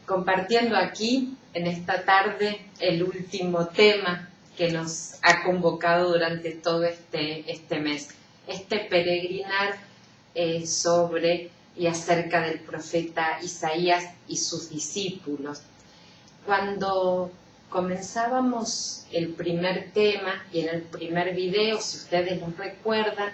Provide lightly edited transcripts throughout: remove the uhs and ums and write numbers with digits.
compartiendo aquí en esta tarde el último tema que nos ha convocado durante todo este mes, peregrinar sobre y acerca del profeta Isaías y sus discípulos. Cuando comenzábamos el primer tema y en el primer video, si ustedes lo recuerdan,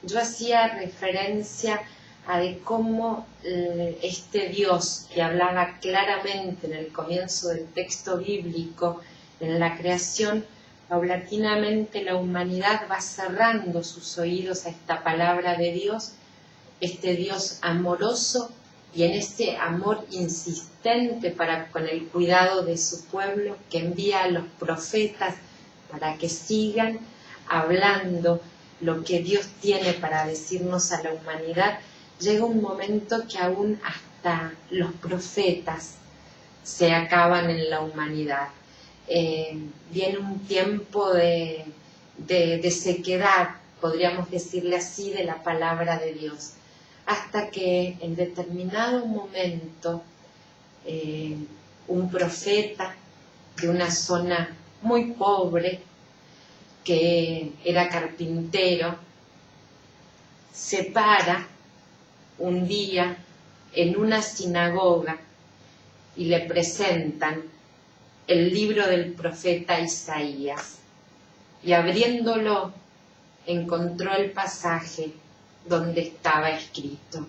yo hacía referencia a de cómo este Dios que hablaba claramente en el comienzo del texto bíblico, en la creación, paulatinamente la humanidad va cerrando sus oídos a esta palabra de Dios, este Dios amoroso, y en ese amor insistente con el cuidado de su pueblo, que envía a los profetas para que sigan hablando lo que Dios tiene para decirnos a la humanidad, llega un momento que aún hasta los profetas se acaban en la humanidad. Viene un tiempo de sequedad, podríamos decirle así, de la palabra de Dios, hasta que en determinado momento un profeta de una zona muy pobre, que era carpintero, se para un día en una sinagoga y le presentan el libro del profeta Isaías, y abriéndolo encontró el pasaje donde estaba escrito: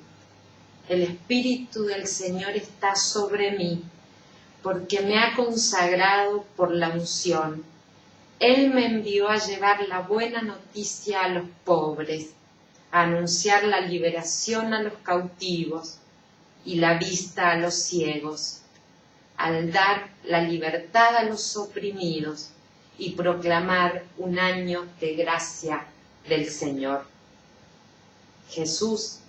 el Espíritu del Señor está sobre mí, porque me ha consagrado por la unción. Él me envió a llevar la buena noticia a los pobres, a anunciar la liberación a los cautivos y la vista a los ciegos, al dar la libertad a los oprimidos y proclamar un año de gracia del Señor. Jesús,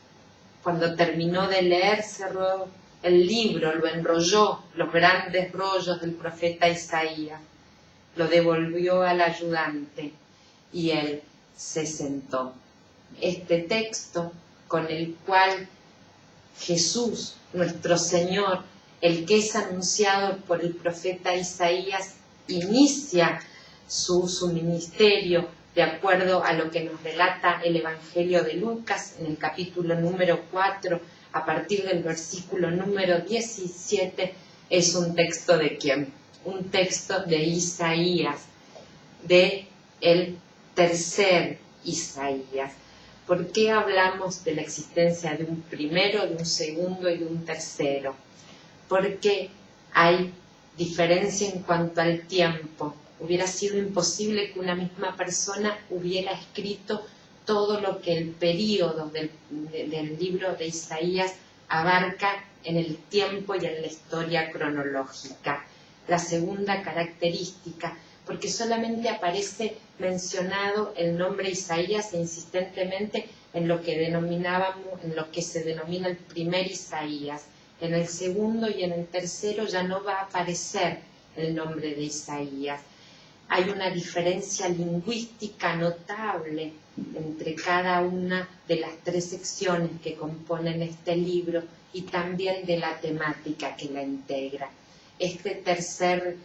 cuando terminó de leer, cerró el libro, lo enrolló, los grandes rollos del profeta Isaías, lo devolvió al ayudante y él se sentó. Este texto con el cual Jesús, nuestro Señor, el que es anunciado por el profeta Isaías, inicia su ministerio de acuerdo a lo que nos relata el Evangelio de Lucas en el capítulo número 4, a partir del versículo número 17, es un texto ¿de quién? Un texto de Isaías, de el tercer Isaías. ¿Por qué hablamos de la existencia de un primero, de un segundo y de un tercero? Porque hay diferencia en cuanto al tiempo. Hubiera sido imposible que una misma persona hubiera escrito todo lo que el período del libro de Isaías abarca en el tiempo y en la historia cronológica. La segunda característica, porque solamente aparece mencionado el nombre Isaías insistentemente en lo que se denomina el primer Isaías. En el segundo y en el tercero ya no va a aparecer el nombre de Isaías. Hay una diferencia lingüística notable entre cada una de las tres secciones que componen este libro y también de la temática que la integra. Este tercer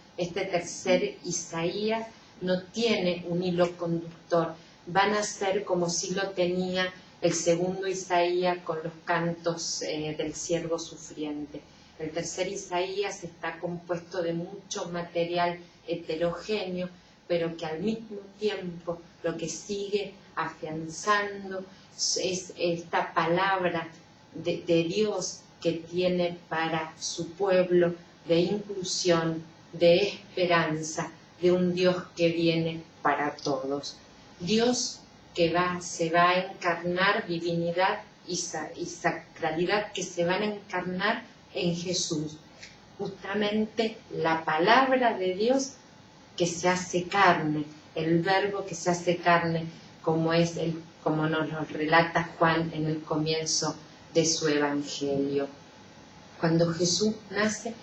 Isaías no tiene un hilo conductor, van a ser como si lo tenía el segundo Isaías con los cantos del siervo sufriente. El tercer Isaías está compuesto de mucho material heterogéneo, pero que al mismo tiempo lo que sigue afianzando es esta palabra de Dios que tiene para su pueblo, de inclusión, de esperanza, de un Dios que viene para todos. Dios que se va a encarnar, divinidad y sacralidad que se van a encarnar en Jesús. Justamente la palabra de Dios que se hace carne, el verbo que se hace carne, como nos lo relata Juan en el comienzo de su Evangelio. Cuando Jesús nace,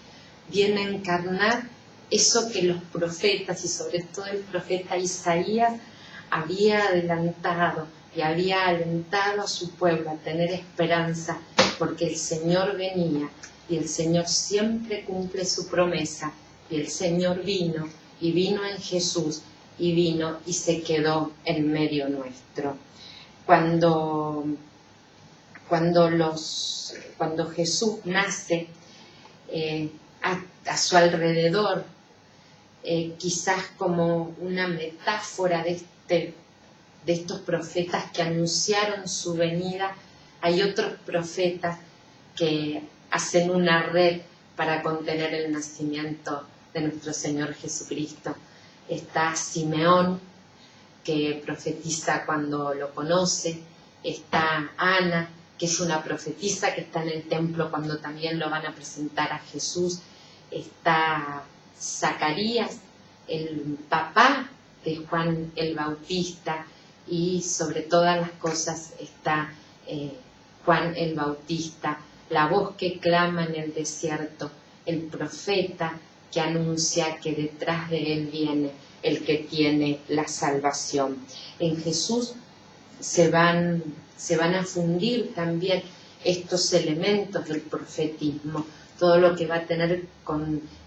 viene a encarnar eso que los profetas, y sobre todo el profeta Isaías, había adelantado y había alentado a su pueblo a tener esperanza porque el Señor venía y el Señor siempre cumple su promesa, y el Señor vino y vino en Jesús y vino y se quedó en medio nuestro. Cuando Jesús nace, a su alrededor, quizás como una metáfora de estos profetas que anunciaron su venida, hay otros profetas que hacen una red para contener el nacimiento de nuestro Señor Jesucristo. Está Simeón, que profetiza cuando lo conoce. Está Ana, que es una profetisa que está en el templo cuando también lo van a presentar a Jesús. Está Zacarías, el papá de Juan el Bautista, y sobre todas las cosas está Juan el Bautista, la voz que clama en el desierto, el profeta que anuncia que detrás de él viene el que tiene la salvación. En Jesús se van a fundir también estos elementos del profetismo, todo lo que va a tener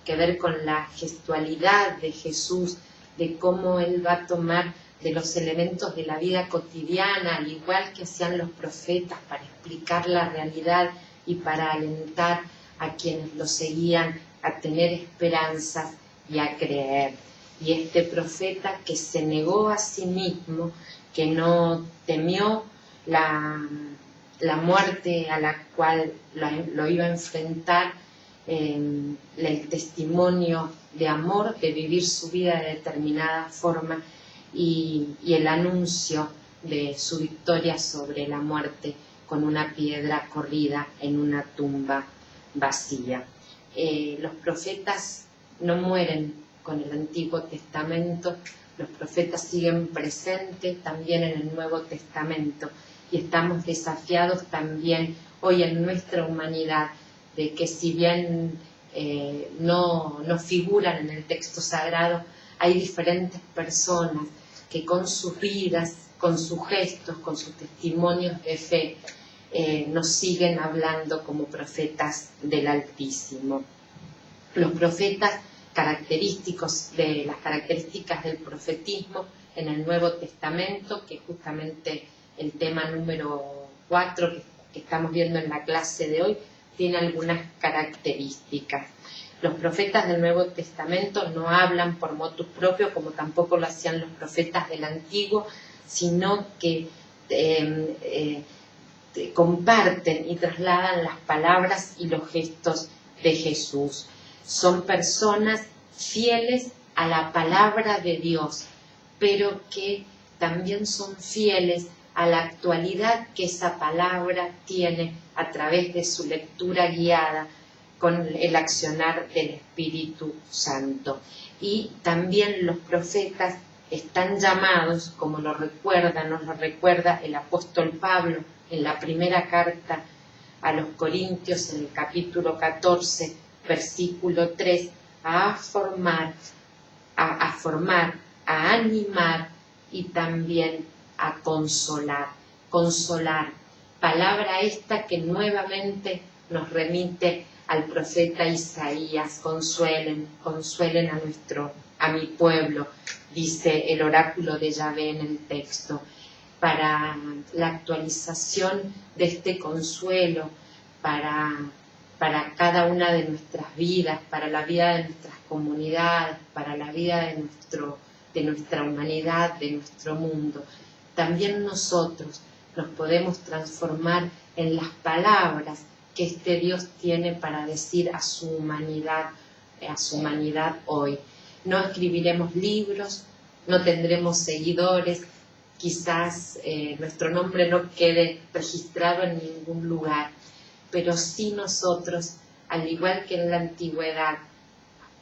que ver con la gestualidad de Jesús, de cómo Él va a tomar de los elementos de la vida cotidiana, al igual que hacían los profetas, para explicar la realidad y para alentar a quienes lo seguían a tener esperanzas y a creer. Y este profeta que se negó a sí mismo, que no temió la muerte a la cual lo iba a enfrentar, el testimonio de amor, de vivir su vida de determinada forma, y el anuncio de su victoria sobre la muerte con una piedra corrida en una tumba vacía. Los profetas no mueren con el Antiguo Testamento, los profetas siguen presentes también en el Nuevo Testamento, y estamos desafiados también hoy en nuestra humanidad de que, si bien no figuran en el texto sagrado, hay diferentes personas que con sus vidas, con sus gestos, con sus testimonios de fe, nos siguen hablando como profetas del Altísimo. Los profetas característicos de las características del profetismo en el Nuevo Testamento, que es justamente el tema número 4 que estamos viendo en la clase de hoy, tiene algunas características. Los profetas del Nuevo Testamento no hablan por motus propio, como tampoco lo hacían los profetas del Antiguo, sino que comparten y trasladan las palabras y los gestos de Jesús. Son personas fieles a la palabra de Dios, pero que también son fieles a la actualidad que esa palabra tiene a través de su lectura guiada con el accionar del Espíritu Santo. Y también los profetas están llamados, como nos lo recuerda el apóstol Pablo en la primera carta a los Corintios, en el capítulo 14, versículo 3, a formar, a animar y también a consolar. Consolar, palabra esta que nuevamente nos remite al profeta Isaías. Consuelen a mi pueblo, dice el oráculo de Yahvé en el texto. Para la actualización de este consuelo, para cada una de nuestras vidas, para la vida de nuestras comunidades, para la vida de nuestra humanidad, de nuestro mundo. También nosotros nos podemos transformar en las palabras que este Dios tiene para decir a su humanidad hoy. No escribiremos libros, no tendremos seguidores, quizás nuestro nombre no quede registrado en ningún lugar, pero sí nosotros, al igual que en la antigüedad,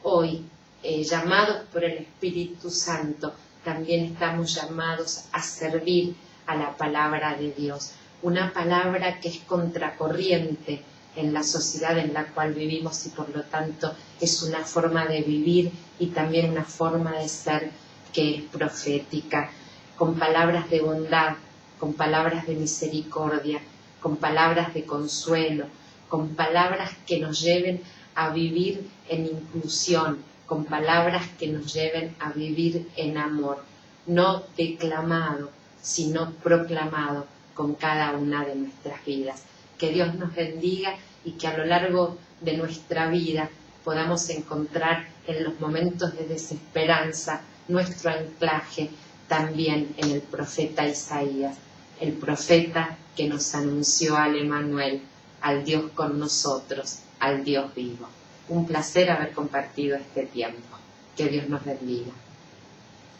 hoy, llamados por el Espíritu Santo, también estamos llamados a servir a la palabra de Dios. Una palabra que es contracorriente en la sociedad en la cual vivimos, y por lo tanto es una forma de vivir y también una forma de ser que es profética, con palabras de bondad, con palabras de misericordia, con palabras de consuelo, con palabras que nos lleven a vivir en inclusión, con palabras que nos lleven a vivir en amor, no declamado, sino proclamado con cada una de nuestras vidas. Que Dios nos bendiga y que a lo largo de nuestra vida podamos encontrar en los momentos de desesperanza nuestro anclaje también en el profeta Isaías, el profeta que nos anunció al Emmanuel, al Dios con nosotros, al Dios vivo. Un placer haber compartido este tiempo. Que Dios nos bendiga.